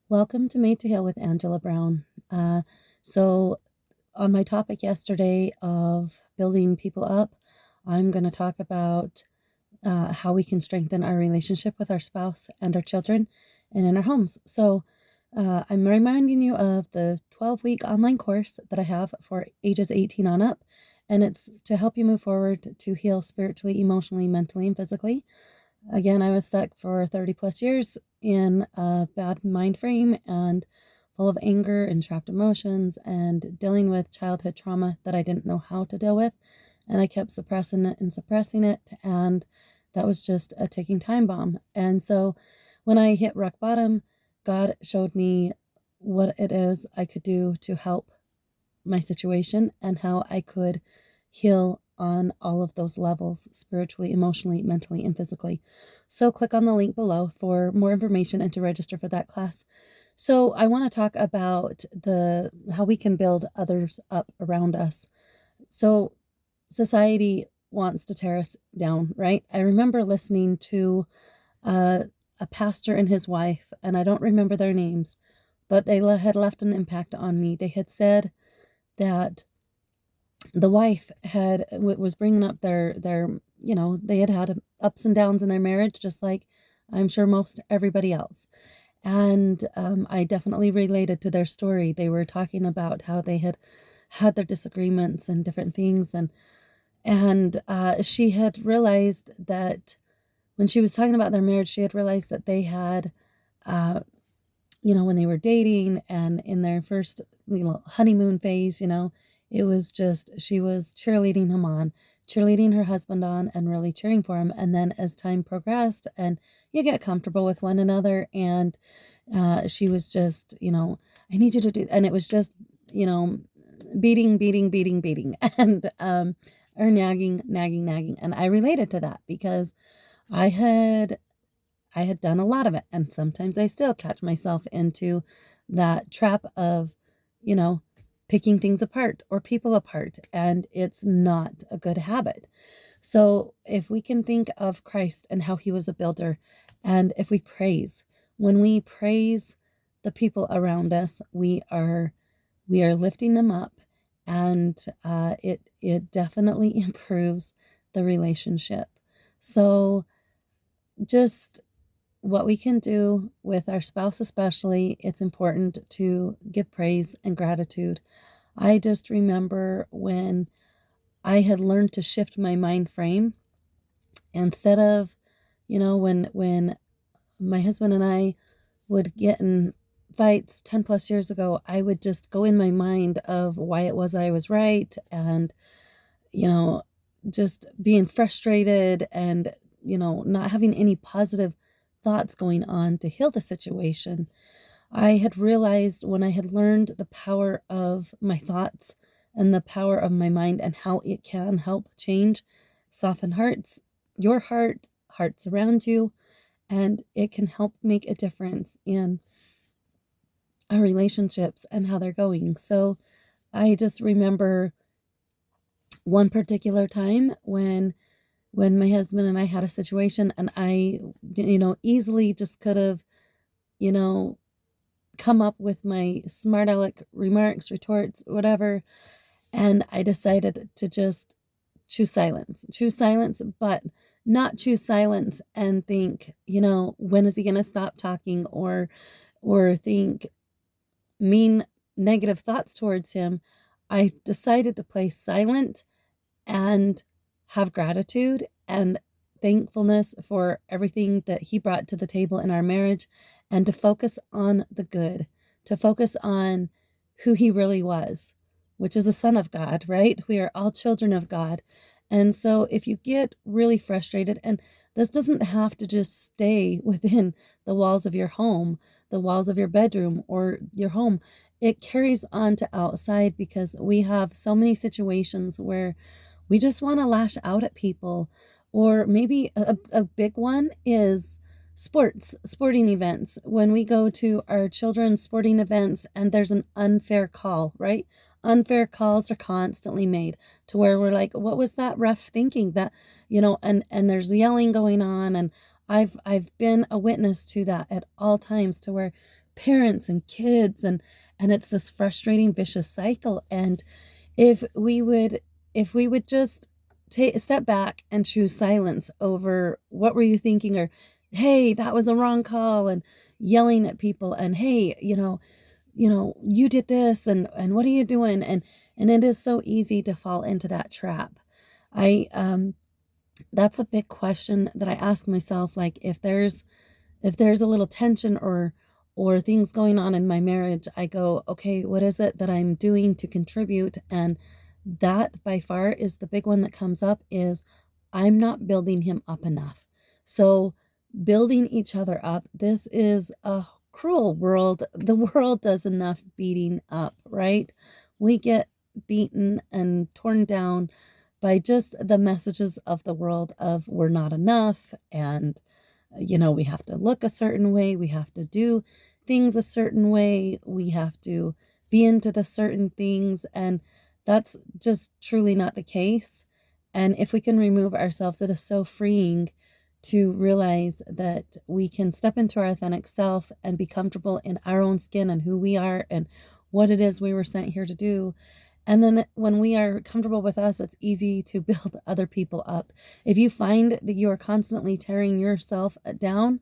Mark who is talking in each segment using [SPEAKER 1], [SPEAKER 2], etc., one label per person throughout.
[SPEAKER 1] Welcome to Made to Heal with Angela Brown. So, on my topic yesterday of building people up, I'm going to talk about how we can strengthen our relationship with our spouse and our children and in our homes. I'm reminding you of the 12-week online course that I have for ages 18 on up, and it's to help you move forward to heal spiritually, emotionally, mentally, and physically. Again, I was stuck for 30 plus years in a bad mind frame and full of anger and trapped emotions and dealing with childhood trauma that I didn't know how to deal with. And I kept suppressing it and suppressing it. And that was just a ticking time bomb. And so when I hit rock bottom, God showed me what it is I could do to help my situation and how I could heal on all of those levels spiritually, emotionally, mentally, and physically. So click on the link below for more information and to register for that class. So I want to talk about the how we can build others up around us. So society wants to tear us down, right? I remember listening to uh, a pastor and his wife, and I don't remember their names, but they had left an impact on me. They had said that the wife was bringing up their they had ups and downs in their marriage, just like I'm sure most everybody else. And I definitely related to their story. They were talking about how they had their disagreements and different things, and she had realized that when she was talking about their marriage, she had realized that they had uh, when they were dating and in their first honeymoon phase, it was just she was cheerleading him on, cheerleading her husband on, and really cheering for him. And then as time progressed, and you get comfortable with one another, and she was just, I need you to do, and it was just, you know, beating, beating, beating, beating, and or nagging, nagging, nagging. And I related to that because I had I had done a lot of it, and sometimes I still catch myself into that trap of, you know, picking things apart or people apart, and it's not a good habit. So, if we can think of Christ and how he was a builder, and if we praise, when we praise the people around us, we are lifting them up, and it definitely improves the relationship. So, just what we can do with our spouse, especially, it's important to give praise and gratitude. I just remember when I had learned to shift my mind frame instead of, when my husband and I would get in fights 10 plus years ago, I would just go in my mind of why it was I was right and, you know, just being frustrated and, not having any positive thoughts going on to heal the situation. I had realized when I had learned the power of my thoughts and the power of my mind and how it can help change, soften hearts, your heart, hearts around you, and it can help make a difference in our relationships and how they're going. So I just remember one particular time when my husband and I had a situation and I easily just could have you know come up with my smart aleck remarks, retorts, whatever, and I decided to just choose silence, but not choose silence and think, when is he going to stop talking, or think mean negative thoughts towards him. I decided to play silent and have gratitude and thankfulness for everything that he brought to the table in our marriage, and to focus on the good, to focus on who he really was, which is a son of God, right? We are all children of God. And so if you get really frustrated, and this doesn't have to just stay within the walls of your home, the walls of your bedroom or your home, it carries on to outside, because we have so many situations where we just want to lash out at people. Or maybe a big one is sporting events. When we go to our children's sporting events and there's an unfair call, right? Unfair calls are constantly made to where we're like, what was that ref thinking? That, and there's yelling going on. And I've been a witness to that at all times, to where parents and kids, and it's this frustrating vicious cycle. And if we would if we would just take a step back and choose silence over what were you thinking, or hey, that was a wrong call, and yelling at people, and hey, you did this, and what are you doing, and it is so easy to fall into that trap. I That's a big question that I ask myself, like if there's a little tension or things going on in my marriage, I go, okay, what is it that I'm doing to contribute? And that by far is the big one that comes up, is I'm not building him up enough. So building each other up, this is a cruel world. The world does enough beating up, right? We get beaten and torn down by just the messages of the world of we're not enough, and we have to look a certain way, we have to do things a certain way, we have to be into the certain things, and that's just truly not the case. And if we can remove ourselves, it is so freeing to realize that we can step into our authentic self and be comfortable in our own skin and who we are and what it is we were sent here to do. And then when we are comfortable with us, it's easy to build other people up. If you find that you are constantly tearing yourself down,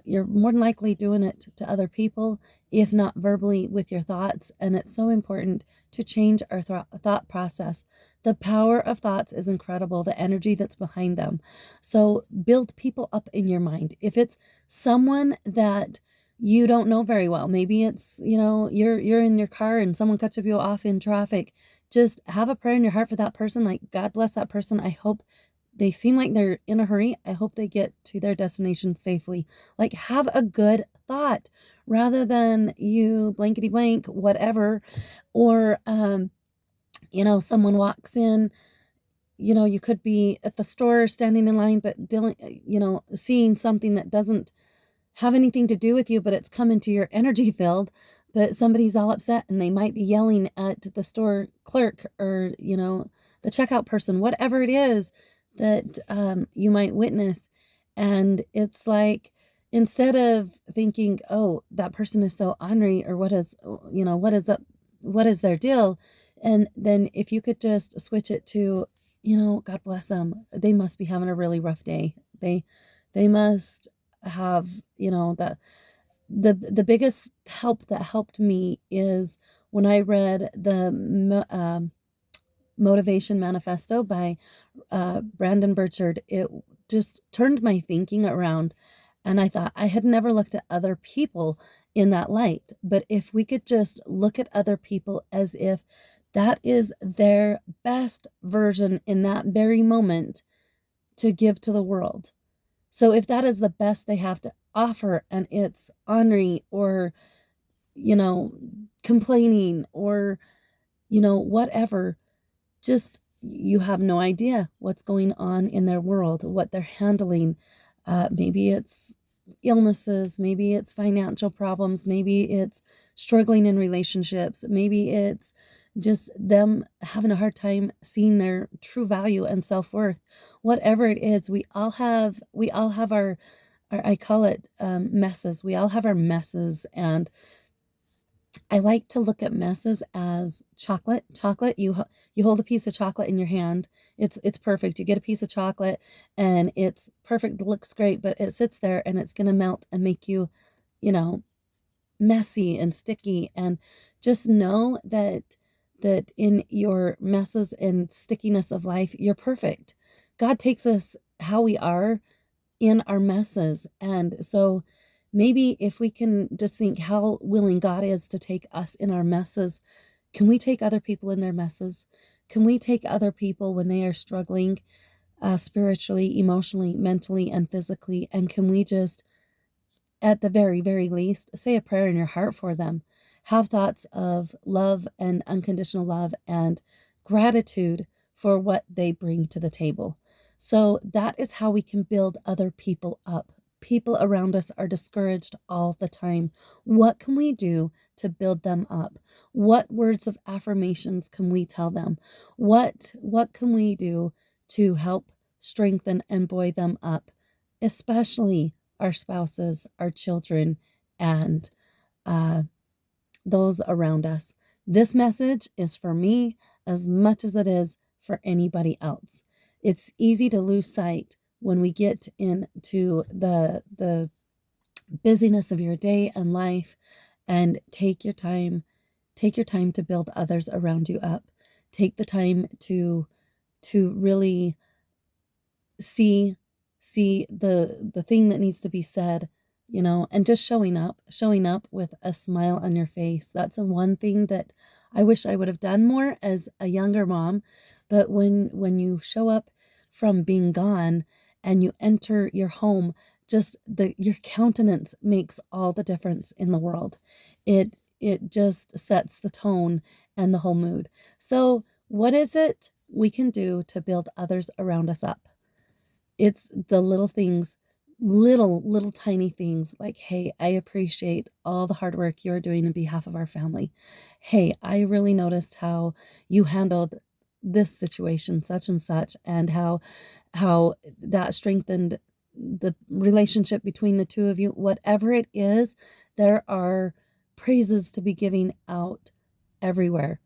[SPEAKER 1] you're more than likely doing it to other people, if not verbally with your thoughts. And it's so important to change our thought process. The power of thoughts is incredible, the energy that's behind them. So build people up in your mind. If it's someone that you don't know very well, maybe it's, you're in your car and someone cuts you off in traffic, just have a prayer in your heart for that person. Like, God bless that person. I hope they seem like they're in a hurry. I hope they get to their destination safely. Like, have a good thought rather than you blankety blank, whatever. Or, someone walks in, you could be at the store standing in line, but dealing, seeing something that doesn't have anything to do with you, but it's come into your energy field. But somebody's all upset and they might be yelling at the store clerk, or, the checkout person, whatever it is that you might witness. And it's like, instead of thinking, oh, that person is so ornery, or what is their deal? And then if you could just switch it to, God bless them. They must be having a really rough day. They must have, the biggest help that helped me is when I read the Motivation Manifesto by Brandon Burchard. It just turned my thinking around, and I thought I had never looked at other people in that light. But if we could just look at other people as if that is their best version in that very moment to give to the world. So if that is the best they have to offer, and it's ornery, or, you know, complaining, or, whatever, just you have no idea what's going on in their world, what they're handling. Maybe it's illnesses, maybe it's financial problems, maybe it's struggling in relationships, maybe it's just them having a hard time seeing their true value and self-worth. Whatever it is, we all have our I call it messes. We all have our messes, and I like to look at messes as chocolate. Chocolate, you hold a piece of chocolate in your hand. It's perfect. You get a piece of chocolate and it's perfect, it looks great, but it sits there and it's going to melt and make you, you know, messy and sticky. And just know that in your messes and stickiness of life, you're perfect. God takes us how we are in our messes. And so maybe if we can just think how willing God is to take us in our messes, can we take other people in their messes? Can we take other people when they are struggling spiritually, emotionally, mentally, and physically? And can we just, at the very, very least, say a prayer in your heart for them? Have thoughts of love and unconditional love and gratitude for what they bring to the table. So that is how we can build other people up. People around us are discouraged all the time. What can we do to build them up? What words of affirmations can we tell them? What can we do to help strengthen and buoy them up, especially our spouses, our children, and those around us. This message is for me as much as it is for anybody else. It's easy to lose sight when we get into the busyness of your day and life, and take your time to build others around you up. Take the time to really see the thing that needs to be said, and just showing up with a smile on your face. That's the one thing that I wish I would have done more as a younger mom. But when you show up from being gone and you enter your home, just the your countenance makes all the difference in the world. It just sets the tone and the whole mood. So what is it we can do to build others around us up? It's the little things, little tiny things like, "Hey, I appreciate all the hard work you're doing on behalf of our family. Hey, I really noticed how you handled this situation, such and such, and how that strengthened the relationship between the two of you." Whatever it is, there are praises to be giving out everywhere,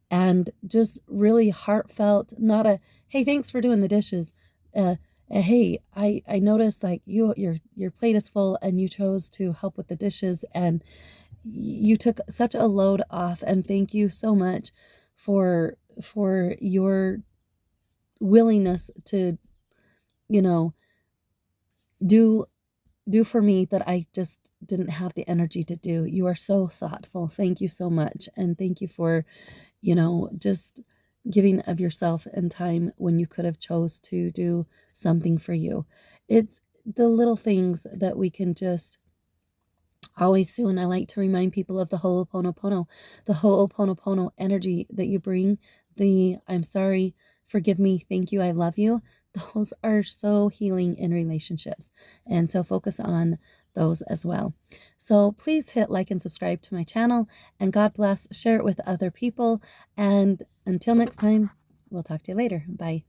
[SPEAKER 1] and just really heartfelt, not a, "Hey, thanks for doing the dishes." Uh, "Hey, I noticed like your plate is full and you chose to help with the dishes, and you took such a load off, and thank you so much for your willingness to, you know, do do for me that I just didn't have the energy to do. You are so thoughtful. Thank you so much. And thank you for, just giving of yourself and time when you could have chose to do something for you." It's the little things that we can just always do. And I like to remind people of the Ho'oponopono, the Ho'oponopono energy that you bring, the "I'm sorry, forgive me, thank you, I love you." Those are so healing in relationships. And so focus on those as well. So please hit like and subscribe to my channel, and God bless. Share it with other people. And until next time, we'll talk to you later. Bye.